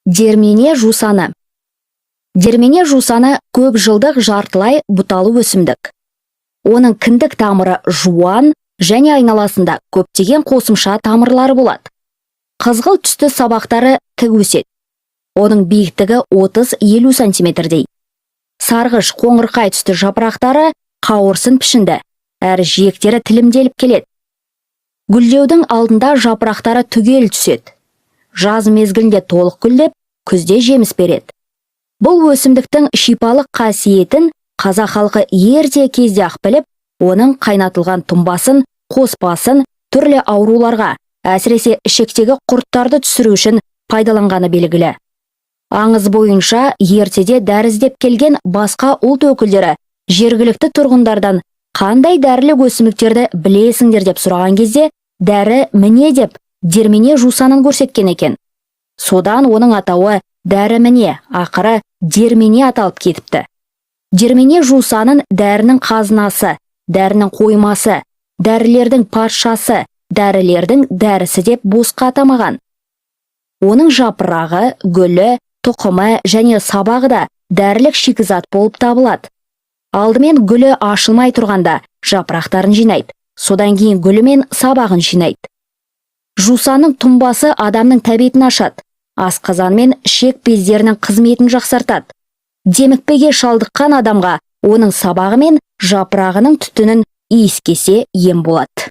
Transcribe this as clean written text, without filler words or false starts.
Дермене жусаны. Дермене жусаны көп жылдық жартылай бұталы өсімдік. Оның кіндік тамыры жуан және айналасында көптеген қосымша тамырлары болады. Қызғыл түсті сабақтары тік өседі. Оның биіктігі 30-50 сантиметрдей. Сарғыш қоңырқай түсті жапырақтары қауырсын пішінді, әрі жиектері тілімделіп келеді. Гүлдеудің алдында жапырақтары түгел түседі. Жаз мезгілінде толық гүлдеп, күзде жеміс береді. Бұл өсімдіктің шипалық қасиетін қазақ халқы ерте кезде-ақ біліп, оның қайнатылған тұнбасын, қоспасын түрлі ауруларға, әсіресе ішектегі құрттарды түсіру үшін пайдаланғаны белгілі. Аңыз бойынша ертеде дәрі іздеп келген басқа ұлт өкілдері жергілікті тұрғындардан қандай дәрілік өсімдіктерді білесіңдер деп сұраған кезде, дәрі міне деп дермене жусанын көрсеткен екен. Содан оның атауы дәрі міне, ақыры дермене аталып кетіпті. Дермене жусанын дәрінің қазынасы, дәрінің қоймасы, дәрілердің патшасы, дәрілердің дәрісі деп босқа атамаған. Оның жапырағы, гүлі, тұқымы және сабағы да дәрілік шикізат болып табылады. Алдымен гүлі ашылмай тұрғанда жапырақтарын жинайды, содан кейін гүлі мен сабағын жинайды. Жусанның тұнбасы адамның тәбетін ашады, асқазан мен ішек бездерінің қызметін жақсартады. Демікпеге шалдыққан адамға оның сабағы мен жапырағының түтінін иіскесе ем болады.